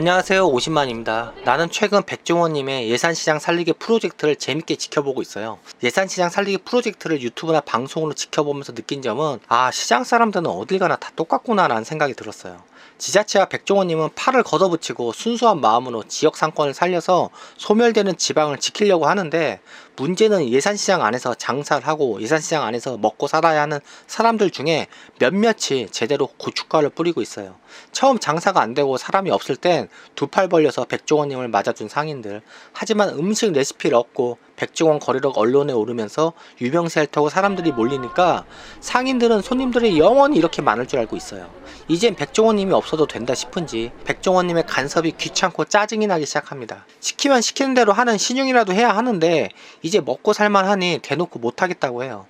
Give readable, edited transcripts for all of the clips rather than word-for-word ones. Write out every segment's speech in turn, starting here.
안녕하세요, 50만입니다. 나는 최근 백종원님의 예산시장 살리기 프로젝트를 재밌게 지켜보고 있어요. 예산시장 살리기 프로젝트를 유튜브나 방송으로 지켜보면서 느낀 점은 시장 사람들은 어딜 가나 다 똑같구나 라는 생각이 들었어요. 지자체와 백종원님은 팔을 걷어붙이고 순수한 마음으로 지역 상권을 살려서 소멸되는 지방을 지키려고 하는데, 문제는 예산시장 안에서 장사를 하고 예산시장 안에서 먹고 살아야 하는 사람들 중에 몇몇이 제대로 고춧가루를 뿌리고 있어요. 처음 장사가 안 되고 사람이 없을 땐 두 팔 벌려서 백종원님을 맞아준 상인들, 하지만 음식 레시피를 얻고 백종원 거리력 언론에 오르면서 유명세를 타고 사람들이 몰리니까 상인들은 손님들이 영원히 이렇게 많을 줄 알고 있어요. 이젠 백종원님이 없어도 된다 싶은지 백종원님의 간섭이 귀찮고 짜증이 나기 시작합니다. 시키면 시키는 대로 하는 신용이라도 해야 하는데 이제 먹고 살만하니 대놓고 못하겠다고 해요.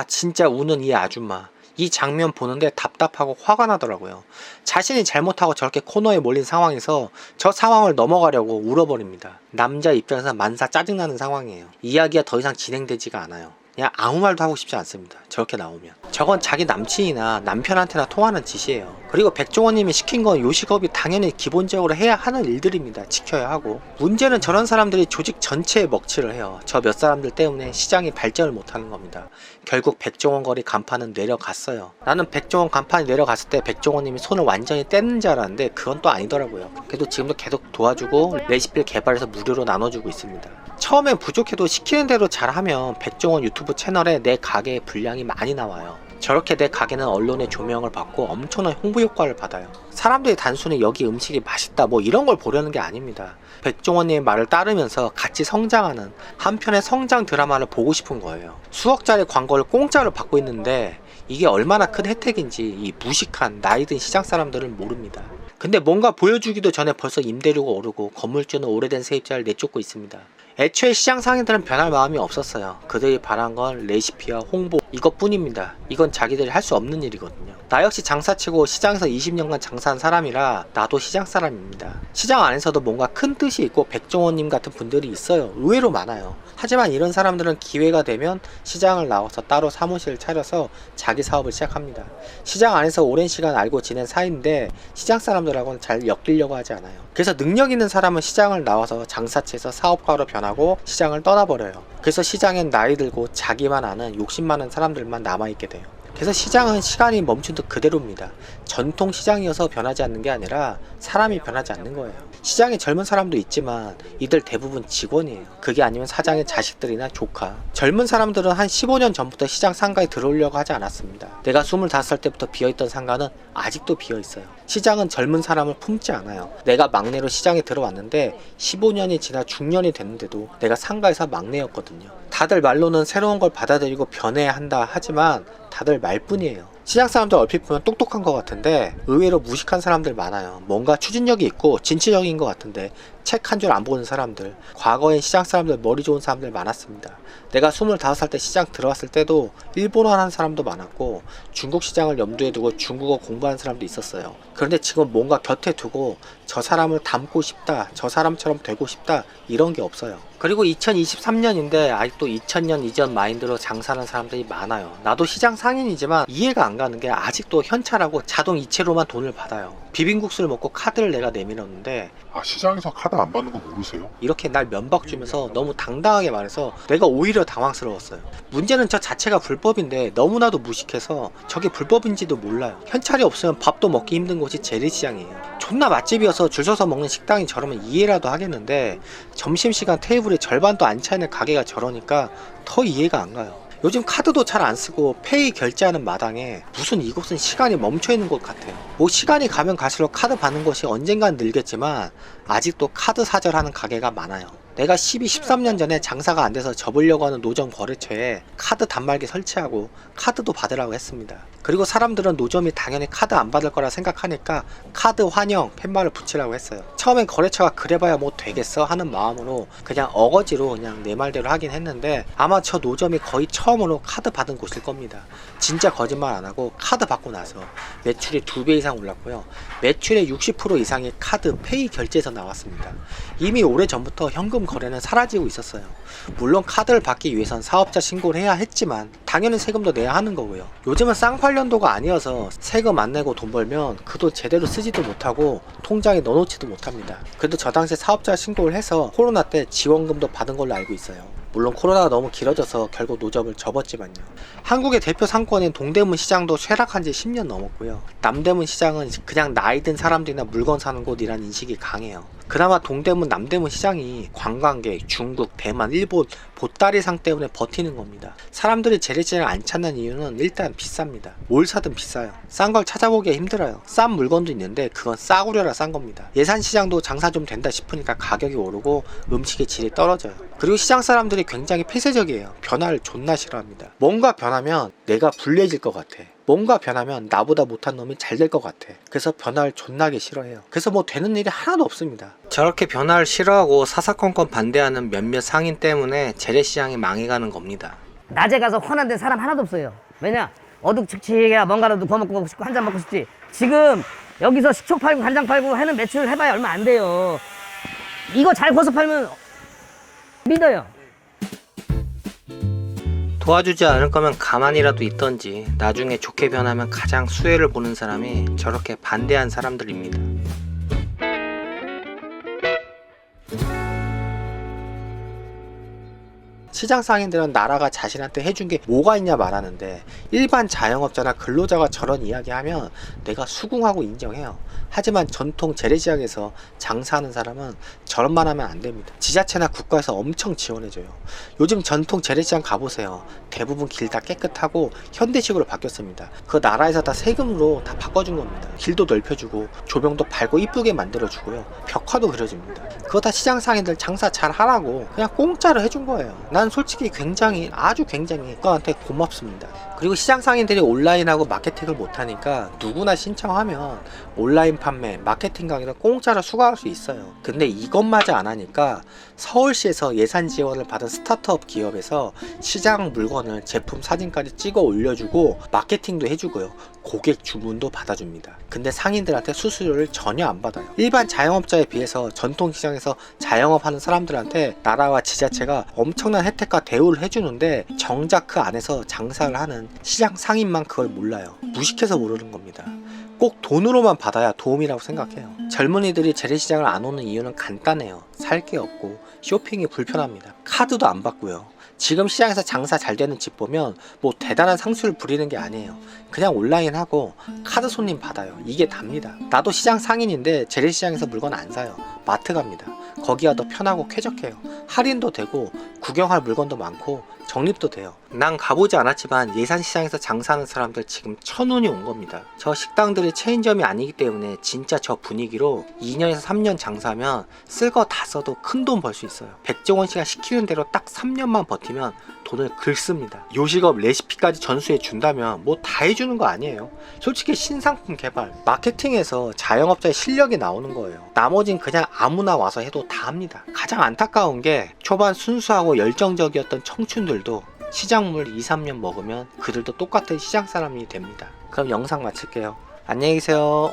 진짜 우는 이 아줌마, 이 장면 보는데 답답하고 화가 나더라고요. 자신이 잘못하고 저렇게 코너에 몰린 상황에서 저 상황을 넘어가려고 울어버립니다. 남자 입장에서 만사 짜증나는 상황이에요. 이야기가 더 이상 진행되지가 않아요. 그냥 아무 말도 하고 싶지 않습니다. 저렇게 나오면. 저건 자기 남친이나 남편한테나 통하는 짓이에요. 그리고 백종원님이 시킨 건 요식업이 당연히 기본적으로 해야 하는 일들입니다. 지켜야 하고. 문제는 저런 사람들이 조직 전체에 먹칠을 해요. 저 몇 사람들 때문에 시장이 발전을 못하는 겁니다. 결국 백종원 거리 간판은 내려갔어요. 나는 백종원 간판이 내려갔을 때 백종원님이 손을 완전히 떼는 줄 알았는데 그건 또 아니더라고요. 그래도 지금도 계속 도와주고 레시피를 개발해서 무료로 나눠주고 있습니다. 처음엔 부족해도 시키는 대로 잘하면 백종원 유튜브 채널에 내 가게의 분량이 많이 나와요. 저렇게 내 가게는 언론의 조명을 받고 엄청난 홍보 효과를 받아요. 사람들이 단순히 여기 음식이 맛있다 이런 걸 보려는 게 아닙니다. 백종원님의 말을 따르면서 같이 성장하는 한편의 성장 드라마를 보고 싶은 거예요. 수억짜리 광고를 공짜로 받고 있는데 이게 얼마나 큰 혜택인지 이 무식한 나이든 시장 사람들은 모릅니다. 근데 뭔가 보여주기도 전에 벌써 임대료가 오르고 건물주는 오래된 세입자를 내쫓고 있습니다. 애초에 시장 상인들은 변할 마음이 없었어요. 그들이 바란 건 레시피와 홍보 이것뿐입니다. 이건 자기들이 할 수 없는 일이거든요. 나 역시 장사치고 시장에서 20년간 장사한 사람이라 나도 시장 사람입니다. 시장 안에서도 뭔가 큰 뜻이 있고 백종원님 같은 분들이 있어요. 의외로 많아요. 하지만 이런 사람들은 기회가 되면 시장을 나와서 따로 사무실을 차려서 자기 사업을 시작합니다. 시장 안에서 오랜 시간 알고 지낸 사이인데 시장 사람들하고는 잘 엮이려고 하지 않아요. 그래서 능력 있는 사람은 시장을 나와서 장사치에서 사업가로 변하고 시장을 떠나버려요. 그래서 시장엔 나이 들고 자기만 아는 욕심 많은 사람들만 남아있게 돼요. 그래서 시장은 시간이 멈춘 듯 그대로입니다. 전통 시장이어서 변하지 않는 게 아니라 사람이 변하지 않는 거예요. 시장에 젊은 사람도 있지만 이들 대부분 직원이에요. 그게 아니면 사장의 자식들이나 조카. 젊은 사람들은 한 15년 전부터 시장 상가에 들어오려고 하지 않았습니다. 내가 25살 때부터 비어있던 상가는 아직도 비어있어요. 시장은 젊은 사람을 품지 않아요. 내가 막내로 시장에 들어왔는데 15년이 지나 중년이 됐는데도 내가 상가에서 막내였거든요. 다들 말로는 새로운 걸 받아들이고 변해야 한다 하지만 다들 말뿐이에요. 시장 사람들 얼핏 보면 똑똑한 것 같은데 의외로 무식한 사람들 많아요. 뭔가 추진력이 있고 진취적인 것 같은데 책 한 줄 안 보는 사람들. 과거엔 시장 사람들 머리 좋은 사람들 많았습니다. 내가 25살 때 시장 들어왔을 때도 일본어 하는 사람도 많았고 중국 시장을 염두에 두고 중국어 공부하는 사람도 있었어요. 그런데 지금 뭔가 곁에 두고 저 사람을 닮고 싶다, 저 사람처럼 되고 싶다 이런 게 없어요. 그리고 2023년인데 아직도 2000년 이전 마인드로 장사하는 사람들이 많아요. 나도 시장 상인이지만 이해가 안 가는 게 아직도 현찰하고 자동 이체로만 돈을 받아요. 비빔국수를 먹고 카드를 내가 내밀었는데 시장에서 카드 안 받는 거 모르세요? 이렇게 날 면박 주면서 너무 당당하게 말해서 내가 오히려 당황스러웠어요. 문제는 저 자체가 불법인데 너무나도 무식해서 저게 불법인지도 몰라요. 현찰이 없으면 밥도 먹기 힘든 곳이 재래시장이에요. 존나 맛집이어서 줄 서서 먹는 식당이 저러면 이해라도 하겠는데 점심시간 테이블에 절반도 안 차있는 가게가 저러니까 더 이해가 안 가요. 요즘 카드도 잘 안 쓰고 페이 결제하는 마당에 무슨 이곳은 시간이 멈춰있는 것 같아요. 시간이 가면 갈수록 카드 받는 것이 언젠간 늘겠지만 아직도 카드 사절하는 가게가 많아요. 내가 13년 전에 장사가 안 돼서 접으려고 하는 노점 거래처에 카드 단말기 설치하고 카드도 받으라고 했습니다. 그리고 사람들은 노점이 당연히 카드 안 받을 거라 생각하니까 카드 환영 팻말을 붙이라고 했어요. 처음엔 거래처가 그래봐야 뭐 되겠어 하는 마음으로 그냥 어거지로 그냥 내 말대로 하긴 했는데 아마 저 노점이 거의 처음으로 카드 받은 곳일 겁니다. 진짜 거짓말 안 하고 카드 받고 나서 매출이 2배 이상 올랐고요. 매출의 60% 이상이 카드 페이 결제에서 나왔습니다. 이미 오래전부터 현금 거래는 사라지고 있었어요. 물론 카드를 받기 위해선 사업자 신고를 해야 했지만 당연히 세금도 내야 하는 거고요. 요즘은 쌍팔년도가 아니어서 세금 안 내고 돈 벌면 그 돈 제대로 쓰지도 못하고 통장에 넣어놓지도 못합니다. 그래도 저 당시에 사업자 신고를 해서 코로나 때 지원금도 받은 걸로 알고 있어요. 물론 코로나가 너무 길어져서 결국 노점을 접었지만요. 한국의 대표 상권인 동대문 시장도 쇠락한 지 10년 넘었고요. 남대문 시장은 그냥 나이 든 사람들이나 물건 사는 곳이란 인식이 강해요. 그나마 동대문, 남대문 시장이 관광객, 중국, 대만, 일본 보따리상 때문에 버티는 겁니다. 사람들이 재래시장을 안 찾는 이유는 일단 비쌉니다. 뭘 사든 비싸요. 싼 걸 찾아보기가 힘들어요. 싼 물건도 있는데 그건 싸구려라 싼 겁니다. 예산시장도 장사 좀 된다 싶으니까 가격이 오르고 음식의 질이 떨어져요. 그리고 시장 사람들이 굉장히 폐쇄적이에요. 변화를 존나 싫어합니다. 뭔가 변하면 내가 불리해질 것 같아. 뭔가 변하면 나보다 못한 놈이 잘 될 것 같아. 그래서 변화를 존나게 싫어해요. 그래서 뭐 되는 일이 하나도 없습니다. 저렇게 변화를 싫어하고 사사건건 반대하는 몇몇 상인 때문에 재래시장이 망해가는 겁니다. 낮에 가서 헌한데 사람 하나도 없어요. 왜냐? 어둑직직해야 뭔가라도 구워 먹고 싶고 한 잔 먹고 싶지. 지금 여기서 식초 팔고 간장 팔고 하는 매출 해봐야 얼마 안 돼요. 이거 잘 구워서 팔면 믿어요. 도와주지 않을 거면 가만히라도 있던지 나중에 좋게 변하면 가장 수혜를 보는 사람이 저렇게 반대한 사람들입니다. 시장 상인들은 나라가 자신한테 해준 게 뭐가 있냐 말하는데 일반 자영업자나 근로자가 저런 이야기하면 내가 수긍하고 인정해요. 하지만 전통 재래시장에서 장사하는 사람은 저런 말 하면 안 됩니다. 지자체나 국가에서 엄청 지원해줘요. 요즘 전통 재래시장 가보세요. 대부분 길 다 깨끗하고 현대식으로 바뀌었습니다. 그 나라에서 다 세금으로 다 바꿔준 겁니다. 길도 넓혀주고 조명도 밝고 이쁘게 만들어주고요. 벽화도 그려줍니다. 그거 다 시장 상인들 장사 잘 하라고 그냥 공짜로 해준 거예요. 난 솔직히 아주 굉장히 그거한테 고맙습니다. 그리고 시장 상인들이 온라인하고 마케팅을 못하니까 누구나 신청하면 온라인 판매, 마케팅 강의는 공짜로 수강할 수 있어요. 근데 이것마저 안 하니까 서울시에서 예산 지원을 받은 스타트업 기업에서 시장 물건을 제품 사진까지 찍어 올려주고 마케팅도 해주고요. 고객 주문도 받아줍니다. 근데 상인들한테 수수료를 전혀 안 받아요. 일반 자영업자에 비해서 전통시장에서 자영업하는 사람들한테 나라와 지자체가 엄청난 혜택과 대우를 해주는데 정작 그 안에서 장사를 하는 시장 상인만 그걸 몰라요. 무식해서 모르는 겁니다. 꼭 돈으로만 받아야 도움이라고 생각해요. 젊은이들이 재래시장을 안 오는 이유는 간단해요. 살 게 없고 쇼핑이 불편합니다. 카드도 안 받고요. 지금 시장에서 장사 잘 되는 집 보면 뭐 대단한 상수를 부리는 게 아니에요. 그냥 온라인 하고 카드 손님 받아요. 이게 답니다. 나도 시장 상인인데 재래시장에서 물건 안 사요. 마트 갑니다. 거기가 더 편하고 쾌적해요. 할인도 되고 구경할 물건도 많고 적립도 돼요. 난 가보지 않았지만 예산시장에서 장사하는 사람들 지금 천운이 온 겁니다. 저 식당들이 체인점이 아니기 때문에 진짜 저 분위기로 2년에서 3년 장사하면 쓸 거 다 써도 큰 돈 벌 수 있어요. 백종원 씨가 시키는 대로 딱 3년만 버티면 돈을 긁습니다. 요식업 레시피까지 전수해 준다면 뭐 다 해주는 거 아니에요. 솔직히 신상품 개발, 마케팅에서 자영업자의 실력이 나오는 거예요. 나머진 그냥 아무나 와서 해도 다 합니다. 가장 안타까운 게 초반 순수하고 열정적이었던 청춘들도 시장물 2, 3년 먹으면 그들도 똑같은 시장 사람이 됩니다. 그럼 영상 마칠게요. 안녕히 계세요.